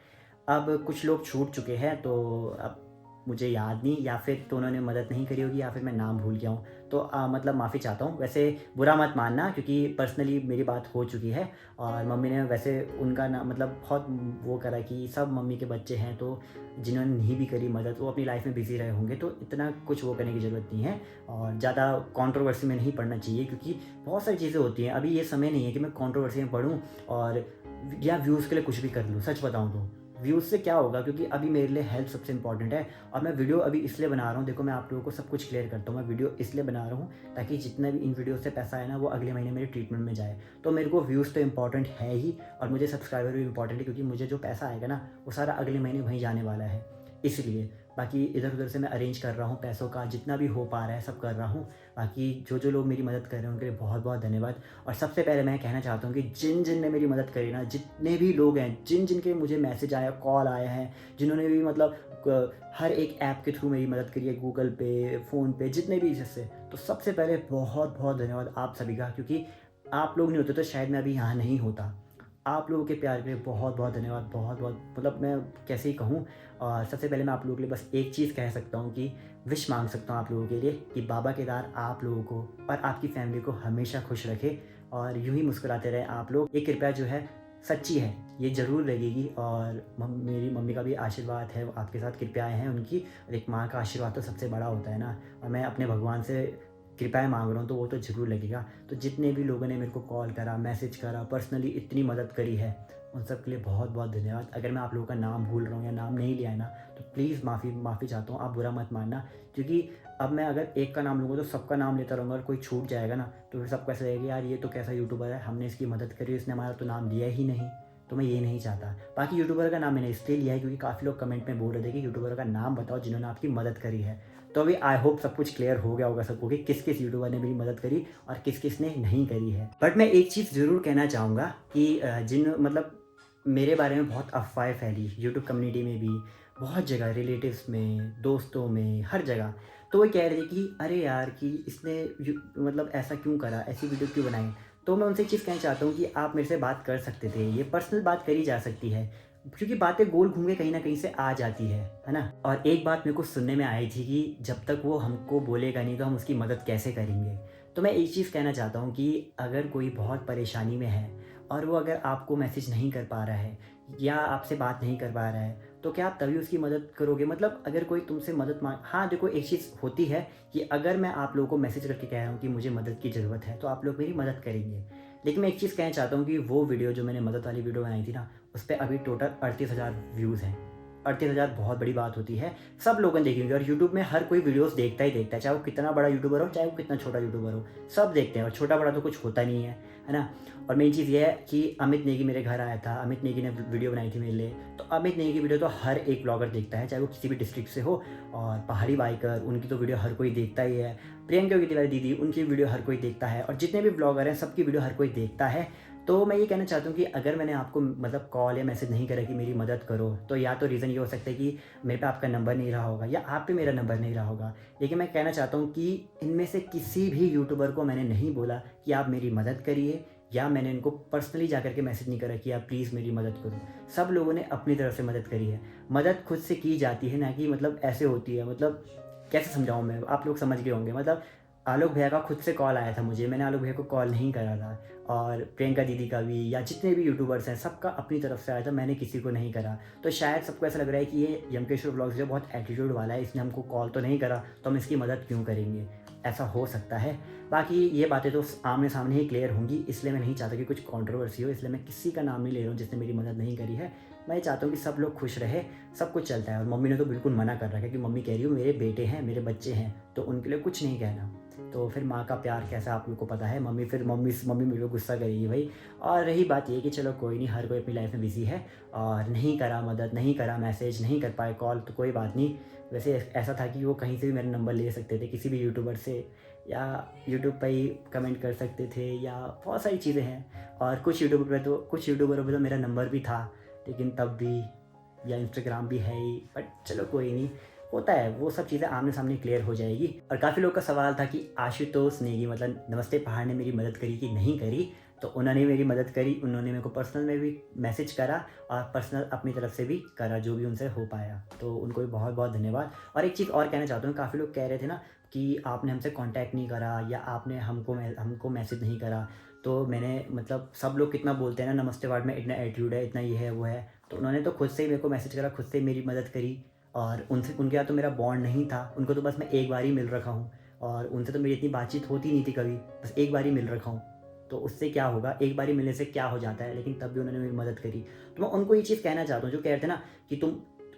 [SPEAKER 1] अब कुछ लोग छूट चुके हैं तो अब मुझे याद नहीं, या फिर तो उन्होंने मदद नहीं करी होगी या फिर मैं नाम भूल गया हूँ। तो मतलब माफ़ी चाहता हूँ। वैसे बुरा मत मानना क्योंकि पर्सनली मेरी बात हो चुकी है और मम्मी ने वैसे उनका ना मतलब बहुत वो करा कि सब मम्मी के बच्चे हैं, तो जिन्होंने नहीं भी करी मदद वो अपनी लाइफ में बिज़ी रहे होंगे, तो इतना कुछ वो करने की ज़रूरत नहीं है और ज़्यादा कंट्रोवर्सी में नहीं पढ़ना चाहिए। क्योंकि बहुत सारी चीज़ें होती हैं, अभी ये समय नहीं है कि मैं कंट्रोवर्सी में पढ़ूँ और या व्यूज़ के लिए कुछ भी कर लूँ। सच बताऊँ तो व्यूज़ से क्या होगा, क्योंकि अभी मेरे लिए हेल्थ सबसे इंपॉर्टेंट है। और मैं वीडियो अभी इसलिए बना रहा हूँ, देखो मैं आप लोगों को सब कुछ क्लियर करता हूँ। मैं वीडियो इसलिए बना रहा हूँ ताकि जितना भी इन वीडियो से पैसा है ना, वो अगले महीने मेरे ट्रीटमेंट में जाए। तो मेरे को व्यूज़ तो इंपॉर्टेंट है ही, और मुझे सब्सक्राइबर भी इंपॉर्टेंट है, क्योंकि मुझे जो पैसा आएगा ना वो सारा अगले महीने वहीं जाने वाला है। इसलिए बाकी इधर-उधर से मैं अरेंज कर रहा हूँ पैसों का, जितना भी हो पा रहा है सब कर रहा हूँ। बाकी जो लोग मेरी मदद कर रहे हैं उनके लिए बहुत-बहुत धन्यवाद। और सबसे पहले मैं कहना चाहता हूँ कि जिन-जिन ने मेरी मदद करी ना, जितने भी लोग हैं, जिन-जिन के मुझे मैसेज आया, कॉल आए हैं, जिन्होंने भी मतलब हर एक ऐप के थ्रू मेरी मदद करी है, गूगल पे, फ़ोन पे, जितने भी जिससे, तो सबसे पहले बहुत-बहुत धन्यवाद आप सभी का, क्योंकि आप लोग नहीं होते तो शायद मैं अभी यहाँ नहीं होता। आप लोगों के प्यार के लिए बहुत-बहुत धन्यवाद, बहुत-बहुत मतलब मैं कैसे ही कहूँ। और सबसे पहले मैं आप लोगों के लिए बस एक चीज़ कह सकता हूँ कि विश माँग सकता हूँ आप लोगों के लिए कि बाबा केदार आप लोगों को और आपकी फ़ैमिली को हमेशा खुश रखे और यूँ ही मुस्कुराते रहें आप लोग। ये कृपया जो है सच्ची है, ये ज़रूर लगेगी। और मेरी मम्मी का भी आशीर्वाद है आपके साथ, कृपयाएँ हैं उनकी, और एक माँ का आशीर्वाद तो सबसे बड़ा होता है ना। और मैं अपने भगवान से कृपयाएँ माँग रहा हूँ तो वो तो ज़रूर लगेगा। तो जितने भी लोगों ने मेरे को कॉल करा, मैसेज करा, पर्सनली इतनी मदद करी है, उन सब के लिए बहुत-बहुत धन्यवाद। अगर मैं आप लोगों का नाम भूल रहा हूँ या नाम नहीं लिया है ना, तो प्लीज़ माफ़ी चाहता हूँ, आप बुरा मत मानना। क्योंकि अब मैं अगर एक का नाम लूँगा तो सबका नाम लेता रहूँगा और कोई छूट जाएगा ना, तो फिर सबको ऐसा लगेगा यार ये तो कैसा यूट्यूबर है, हमने इसकी मदद करी, इसने हमारा तो नाम लिया ही नहीं। तो मैं ये नहीं चाहता। बाकी यूट्यूबर का नाम मैंने इसलिए लिया है क्योंकि काफ़ी लोग कमेंट में बोल रहे थे कि यूट्यूबर का नाम बताओ जिन्होंने आपकी मदद करी है। तो अभी आई होप सब कुछ क्लियर हो गया होगा सबको कि किस-किस यूट्यूबर ने मेरी मदद करी और किस-किस ने नहीं करी है। बट मैं एक चीज़ ज़रूर कहना चाहूँगा कि जिन मतलब मेरे बारे में बहुत अफ़वाहें फैली यूट्यूब कम्युनिटी में भी, बहुत जगह रिलेटिव्स में, दोस्तों में, हर जगह। तो वो कह रहे थे कि अरे यार कि इसने मतलब ऐसा क्यों करा, ऐसी वीडियो क्यों बनाई? तो मैं उनसे एक चीज़ कहना चाहता हूँ कि आप मेरे से बात कर सकते थे, ये पर्सनल बात करी जा सकती है, क्योंकि बातें गोल घूम के कहीं न कहीं से आ जाती है ना? और एक बात मेरे को सुनने में आई थी कि जब तक वो हमको बोलेगा नहीं तो हम उसकी मदद कैसे करेंगे? तो मैं एक चीज़ कहना चाहता हूँ कि अगर कोई बहुत परेशानी में है और वो अगर आपको मैसेज नहीं कर पा रहा है या आपसे बात नहीं कर पा रहा है, तो क्या आप तभी उसकी मदद करोगे? मतलब अगर कोई तुमसे मदद माँग हाँ, देखो एक चीज़ होती है कि अगर मैं आप लोगों को मैसेज करके कह रहा हूँ कि मुझे मदद की ज़रूरत है, तो आप लोग मेरी मदद करेंगे। लेकिन मैं एक चीज़ कहना चाहता हूँ कि वो वीडियो जो मैंने मदद वाली वीडियो बनाई थी ना, उस पे अभी टोटल 38,000 व्यूज़ हैं। 38,000 बहुत बड़ी बात होती है। सब लोगों ने देखी होंगी और यूट्यूब में हर कोई वीडियोज़ देखता ही देखता है, चाहे वो कितना बड़ा यूट्यूबर हो, चाहे वो कितना छोटा यूट्यूबर हो, सब देखते हैं और छोटा-बड़ा तो कुछ होता नहीं है ना? और मेन चीज़ ये है कि अमित नेगी मेरे घर आया था, अमित नेगी ने वीडियो बनाई थी मेरे लिए, तो अमित नेगी की वीडियो तो हर एक ब्लॉगर देखता है, चाहे वो किसी भी डिस्ट्रिक्ट से हो। और पहाड़ी बाइकर, उनकी तो वीडियो हर कोई देखता ही है। प्रियंका की तिवारी दीदी, उनकी वीडियो हर कोई देखता है और जितने भी ब्लॉगर हैं, सबकी वीडियो हर कोई देखता है। तो मैं ये कहना चाहता हूँ कि अगर मैंने आपको मतलब कॉल या मैसेज नहीं करा कि मेरी मदद करो, तो या तो रीज़न ये हो सकता है कि मेरे पे आपका नंबर नहीं रहा होगा या आप पे मेरा नंबर नहीं रहा होगा। लेकिन मैं कहना चाहता हूँ कि इनमें से किसी भी यूट्यूबर को मैंने नहीं बोला कि आप मेरी मदद करिए, या मैंने इनको पर्सनली जाकर के मैसेज नहीं करा कि आप प्लीज़ मेरी मदद करो। सब लोगों ने अपनी तरफ से मदद करी है। मदद खुद से की जाती है, ना कि मतलब ऐसे होती है। मतलब कैसे समझाऊँ मैं? आप लोग समझ गए होंगे। मतलब आलोक भैया का खुद से कॉल आया था मुझे, मैंने आलोक भैया को कॉल नहीं करा था। और प्रियंका दीदी का भी, या जितने भी यूट्यूबर्स हैं, सबका अपनी तरफ से आया था, मैंने किसी को नहीं करा। तो शायद सबको ऐसा लग रहा है कि ये यमकेश्वर व्लॉग्स जो बहुत एटीट्यूड वाला है, इसने हमको कॉल तो नहीं करा, तो हम इसकी मदद क्यों करेंगे? ऐसा हो सकता है। बाकी ये बातें तो आमने-सामने ही क्लियर होंगी, इसलिए मैं नहीं चाहता कि कुछ कंट्रोवर्सी हो, इसलिए मैं किसी का नाम नहीं ले रहा हूँ जिसने मेरी मदद नहीं करी है। मैं ये चाहता हूँ कि सब लोग खुश रहे, सब कुछ चलता है। और मम्मी ने तो बिल्कुल मना कर रखा है कि मम्मी कह रही हो मेरे बेटे हैं, मेरे बच्चे हैं, तो उनके लिए कुछ नहीं कहना। तो फिर माँ का प्यार कैसा आप लोग को पता है, मम्मी मेरे को गुस्सा करेगी भाई। और रही बात ये कि चलो कोई नहीं, हर कोई अपनी लाइफ में बिज़ी है और नहीं करा मदद, नहीं करा मैसेज, नहीं कर पाए कॉल, तो कोई बात नहीं। वैसे ऐसा था कि वो कहीं से भी मेरा नंबर ले सकते थे, किसी भी यूट्यूबर से, या यूट्यूब पे ही कमेंट कर सकते थे, या बहुत सारी चीज़ें हैं। और कुछ यूट्यूबरों पे तो मेरा नंबर भी था, लेकिन तब भी, या इंस्टाग्राम भी है ही, बट चलो कोई नहीं, होता है, वो सब चीज़ें आमने-सामने क्लियर हो जाएगी। और काफ़ी लोग का सवाल था कि आशुतोष नेगी मतलब नमस्ते पहाड़ ने मेरी मदद करी कि नहीं करी? तो उन्होंने मेरी मदद करी, उन्होंने मेरे को पर्सनल में भी मैसेज करा और पर्सनल अपनी तरफ से भी करा, जो भी उनसे हो पाया। तो उनको भी बहुत-बहुत धन्यवाद। और एक चीज़ और कहना चाहता हूँ, काफ़ी लोग कह रहे थे ना कि आपने हमसे कॉन्टैक्ट नहीं करा या आपने हमको मैसेज नहीं करा। तो मैंने मतलब सब लोग कितना बोलते हैं ना, नमस्ते पहाड़ में इतना एटीट्यूड है, इतना ये है, वो है। तो उन्होंने तो खुद से ही मेरे को मैसेज करा, खुद से ही मेरी मदद करी। और उनके साथ तो मेरा बॉन्ड नहीं था, उनको तो बस मैं एक बार ही मिल रखा हूँ और उनसे तो मेरी इतनी बातचीत होती नहीं थी कभी, बस एक बार ही मिल रखा हूँ। तो उससे क्या होगा, एक बार ही मिलने से क्या हो जाता है, लेकिन तब भी उन्होंने मेरी मदद करी। तो मैं उनको ये चीज़ कहना चाहता हूँ जो कह रहे थे ना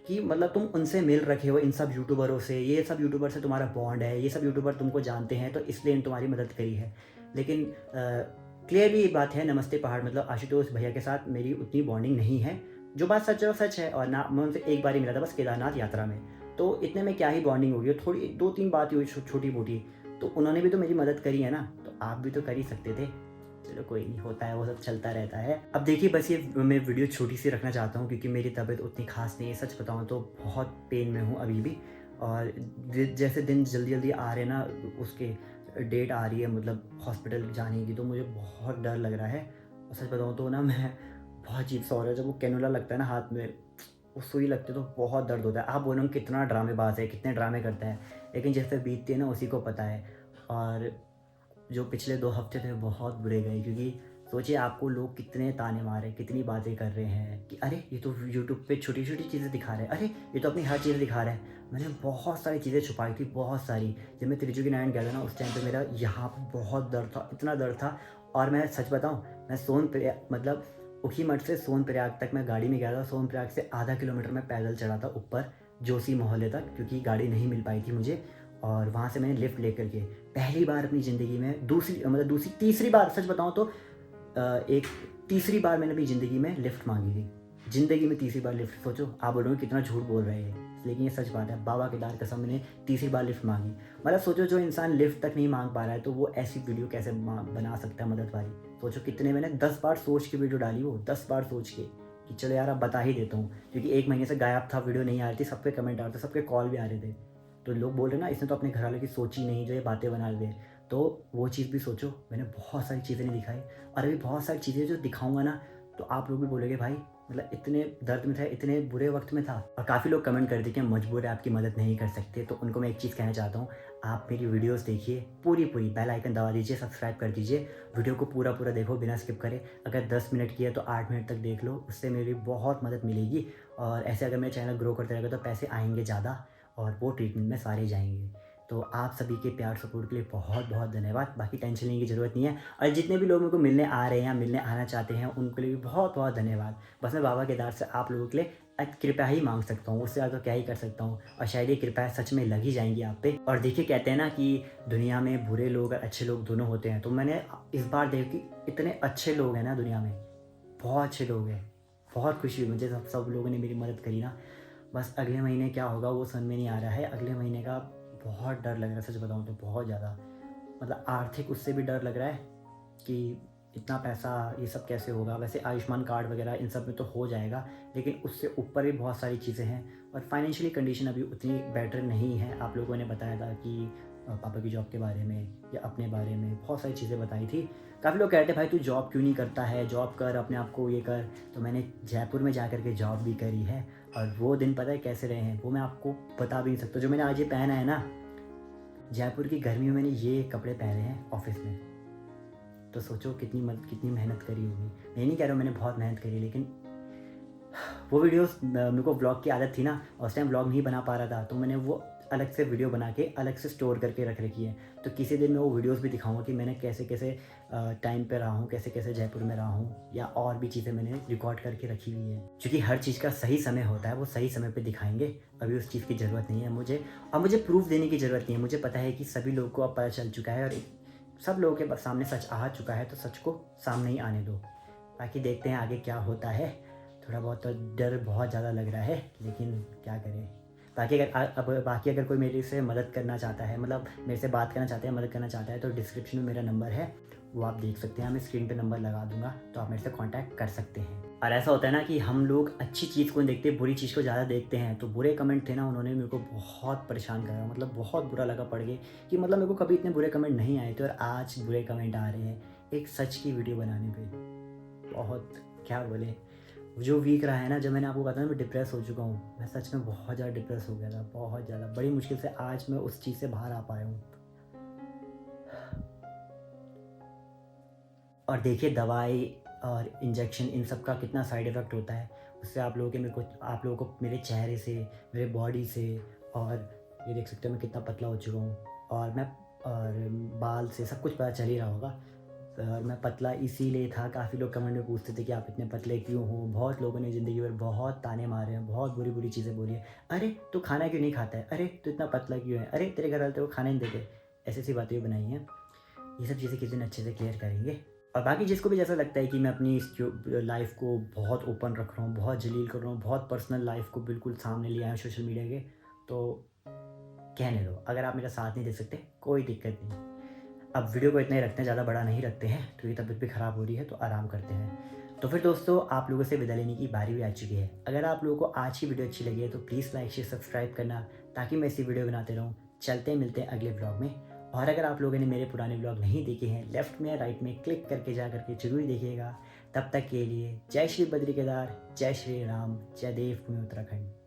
[SPEAKER 1] कि मतलब तुम उनसे मिल रखे हो, इन सब यूट्यूबरों से, ये सब यूट्यूबर से तुम्हारा बॉन्ड है, ये सब यूट्यूबर तुमको जानते हैं, तो इसलिए इन्होंने तुम्हारी मदद करी है। लेकिन क्लियरली ये बात है, नमस्ते पहाड़ मतलब आशुतोष भैया के साथ मेरी उतनी बॉन्डिंग नहीं है। जो बात सच है वो सच है। और ना मैं उनसे एक बार ही मिला था बस केदारनाथ यात्रा में, तो इतने में क्या ही बॉन्डिंग होगी, थोड़ी 2-3 बातें हुई छोटी मोटी, तो उन्होंने भी तो मेरी मदद करी है ना, तो आप भी तो कर ही सकते थे। चलो कोई नहीं, होता है, वो सब चलता रहता है। अब देखिए बस ये मैं वीडियो छोटी सी रखना चाहता हूँ क्योंकि मेरी तबीयत उतनी खास नहीं है, सच बताऊँ तो बहुत पेन में हूँ अभी भी। और जैसे दिन जल्दी जल्दी आ रहे हैं ना, उसके डेट आ रही है मतलब हॉस्पिटल जाने की, तो मुझे बहुत डर लग रहा है। और सच बताऊँ तो ना मैं बहुत अजीब सा हो रहा है, जब वो कैनुला लगता है ना हाथ में, वो सुई लगती है तो बहुत दर्द होता है। आप बोलोगे कितना ड्रामेबाज है, कितने ड्रामे करता है, लेकिन जैसे बीतती है ना उसी को पता है। और जो पिछले 2 हफ्ते थे बहुत बुरे गए, क्योंकि सोचिए आपको लोग कितने ताने मारे, कितनी बातें कर रहे हैं कि अरे ये तो यूट्यूब पे छोटी-छोटी चीज़ें दिखा रहे हैं, अरे ये तो अपनी हर चीज़ दिखा रहा है। मैंने बहुत सारी चीज़ें छुपाई थी, बहुत सारी। जब मैं त्रिजुगी नारायण गया था ना, उस टाइम पे मेरा यहाँ पे बहुत दर्द था, इतना दर्द था। और मैं सच बताऊँ, मैं सोनप्रयाग मतलब ऊखीमठ से सोनप्रयाग तक मैं गाड़ी में गया था। सोनप्रयाग से आधा किलोमीटर मैं पैदल चढ़ा था ऊपर जोशी मोहल्ले तक, क्योंकि गाड़ी नहीं मिल पाई थी मुझे। और वहाँ से मैंने लिफ्ट लेकर के पहली बार अपनी ज़िंदगी में तीसरी बार सच बताऊँ तो एक तीसरी बार मैंने अपनी ज़िंदगी में लिफ्ट मांगी थी। ज़िंदगी में तीसरी बार लिफ्ट, सोचो आप बोलोगे कितना झूठ बोल रहे हैं, लेकिन ये सच बात है। बाबा केदार कसम, मैंने तीसरी बार लिफ्ट मांगी। मतलब सोचो जो इंसान लिफ्ट तक नहीं मांग पा रहा है, तो वो ऐसी वीडियो कैसे बना सकता है मदद वाली। सोचो कितने मैंने 10 बार सोच के वीडियो डाली, वो 10 बार सोच के कि चलो यार अब बता ही देता हूँ, क्योंकि 1 महीने से गायब था, वीडियो नहीं आ रही थी, सबके कमेंट आ रहे थे, सबके कॉल भी आ रहे थे। तो लोग बोल रहे ना इसने तो अपने घरवालों की सोची नहीं, जो ये बातें बना दे। तो वो चीज़ भी सोचो, मैंने बहुत सारी चीज़ें नहीं दिखाई, और अभी बहुत सारी चीज़ें जो दिखाऊंगा ना, तो आप लोग भी बोलोगे भाई मतलब इतने दर्द में था, इतने बुरे वक्त में था। और काफ़ी लोग कमेंट करते कि हम मजबूर है, आपकी मदद नहीं कर सकते। तो उनको मैं एक चीज़ कहना चाहता हूँ, आप मेरी वीडियोस देखिए पूरी बेल आइकन दबा दीजिए, सब्सक्राइब कर दीजिए, वीडियो को पूरा देखो बिना स्किप करे। अगर 10 मिनट की है तो 8 मिनट तक देख लो, उससे मेरी बहुत मदद मिलेगी। और ऐसे अगर मेरा चैनल ग्रो करते रहेगा तो पैसे आएंगे ज़्यादा, और वो ट्रीटमेंट में सारे जाएंगे। तो आप सभी के प्यार सपोर्ट के लिए बहुत बहुत धन्यवाद। बाकी टेंशन लेने की ज़रूरत नहीं है, और जितने भी लोग मेरे को मिलने आ रहे हैं या मिलने आना चाहते हैं उनके लिए भी बहुत बहुत धन्यवाद। बस मैं बाबा केदार से आप लोगों के लिए कृपया ही मांग सकता हूँ, उससे ज़्यादा तो क्या ही कर सकता हूँ। और शायद ये कृपया सच में लग ही जाएंगी आप पे। और देखिए कहते हैं ना कि दुनिया में बुरे लोग और अच्छे लोग दोनों होते हैं, तो मैंने इस बार देखा कि इतने अच्छे लोग हैं ना दुनिया में, बहुत अच्छे लोग हैं। बहुत खुशी हुई मुझे, सब लोगों ने मेरी मदद करी ना। बस अगले महीने क्या होगा वो समझ में नहीं आ रहा है। अगले महीने का बहुत डर लग रहा है, सच बताऊँ तो बहुत ज़्यादा। मतलब आर्थिक उससे भी डर लग रहा है कि इतना पैसा ये सब कैसे होगा। वैसे आयुष्मान कार्ड वगैरह इन सब में तो हो जाएगा, लेकिन उससे ऊपर भी बहुत सारी चीज़ें हैं। और फाइनेंशियली कंडीशन अभी उतनी बेटर नहीं है। आप लोगों ने बताया था कि पापा की जॉब के बारे में या अपने बारे में बहुत सारी चीज़ें बताई थी। काफ़ी लोग कहते हैं भाई तू जॉब क्यों नहीं करता है, जॉब कर, अपने आप को ये कर। तो मैंने जयपुर में जा कर के जॉब भी करी है, और वो दिन पता है कैसे रहे हैं, वो मैं आपको बता भी नहीं सकता। जो मैंने आज ये पहना है ना, जयपुर की गर्मी में मैंने ये कपड़े पहने हैं ऑफिस में। तो सोचो कितनी मेहनत करी होगी। मैं नहीं कह रहा हूँ मैंने बहुत मेहनत करी, लेकिन वो वीडियोस मेरे को व्लॉग की आदत थी ना, उस टाइम व्लॉग नहीं बना पा रहा था, तो मैंने वो अलग से वीडियो बना के अलग से स्टोर करके रख रखी है। तो किसी दिन मैं वो वीडियोस भी दिखाऊंगा कि मैंने कैसे कैसे टाइम पे रहा हूँ, कैसे कैसे जयपुर में रहा हूँ, या और भी चीज़ें मैंने रिकॉर्ड करके रखी हुई है। क्योंकि हर चीज़ का सही समय होता है, वो सही समय पे दिखाएंगे। अभी उस चीज़ की ज़रूरत नहीं है मुझे, और मुझे प्रूफ देने की ज़रूरत नहीं है। मुझे पता है कि सभी लोगों को अब पता चल चुका है, और सब लोगों के सामने सच आ चुका है, तो सच को सामने ही आने दो। बाकी देखते हैं आगे क्या होता है। थोड़ा बहुत तो डर बहुत ज़्यादा लग रहा है, लेकिन क्या करें। बाकी अगर कोई मेरे से मदद करना चाहता है, मतलब मेरे से बात करना चाहते हैं, मदद करना चाहता है, तो डिस्क्रिप्शन में मेरा नंबर है, वो आप देख सकते हैं। मैं स्क्रीन पे नंबर लगा दूंगा, तो आप मेरे से कांटेक्ट कर सकते हैं। और ऐसा होता है ना कि हम लोग अच्छी चीज़ को नहीं देखते, बुरी चीज़ को ज़्यादा देखते हैं। तो बुरे कमेंट थे ना, उन्होंने मेरे को बहुत परेशान करा, मतलब बहुत बुरा लगा पड़ गए कि मतलब मेरे को कभी इतने बुरे कमेंट नहीं आए थे, और आज बुरे कमेंट आ रहे हैं एक सच की वीडियो बनाने पर। बहुत क्या बोले, जो वीक रहा है ना, जब मैंने आपको बताया ना मैं डिप्रेस हो चुका हूँ, मैं सच में बहुत ज़्यादा डिप्रेस हो गया था, बहुत ज़्यादा। बड़ी मुश्किल से आज मैं उस चीज़ से बाहर आ पाया हूँ। और देखिए दवाई और इंजेक्शन इन सब का कितना साइड इफ़ेक्ट होता है, उससे आप लोगों को मेरे चेहरे से, मेरे बॉडी से, और ये देख सकते हो मैं कितना पतला हो चुका हूँ, और बाल से सब कुछ पता चल ही रहा होगा। और मैं पतला इसीलिए था, काफ़ी लोग कमेंट में पूछते थे कि आप इतने पतले क्यों हो। बहुत लोगों ने ज़िंदगी भर बहुत ताने मारे हैं, बहुत बुरी बुरी चीज़ें बोली है। अरे तू खाना क्यों नहीं खाता है, अरे तू इतना पतला क्यों है, अरे तेरे घर वाले तेरे को खाने नहीं देते। ऐसी ऐसी बातें बनाई हैं। ये सब चीज़ें किसी दिन अच्छे से क्लियर करेंगे। और बाकी जिसको भी जैसा लगता है कि मैं अपनी लाइफ को बहुत ओपन रख रहा हूँ, बहुत जलील कर रहा हूँ, बहुत पर्सनल लाइफ को बिल्कुल सामने ले आया हूँ सोशल मीडिया के, तो कहने दो, अगर आप मेरा साथ नहीं दे सकते कोई दिक्कत नहीं। अब वीडियो को इतना ही रखते हैं, ज़्यादा बड़ा नहीं रखते हैं क्योंकि तबीयत भी ख़राब हो रही है, तो आराम करते हैं। तो फिर दोस्तों, आप लोगों से विदा लेने की बारी भी आ चुकी है। अगर आप लोगों को आज की वीडियो अच्छी लगी है तो प्लीज़ लाइक शेयर सब्सक्राइब करना, ताकि मैं ऐसी वीडियो बनाते रहूँ। चलते हैं, मिलते हैं अगले ब्लॉग में। और अगर आप लोगों ने मेरे पुराने ब्लॉग नहीं देखे हैं, लेफ्ट में या राइट में क्लिक करके जा करके ज़रूर देखिएगा। तब तक के लिए जय श्री बद्री केदार, जय श्री राम, जय देवभूमि उत्तराखंड।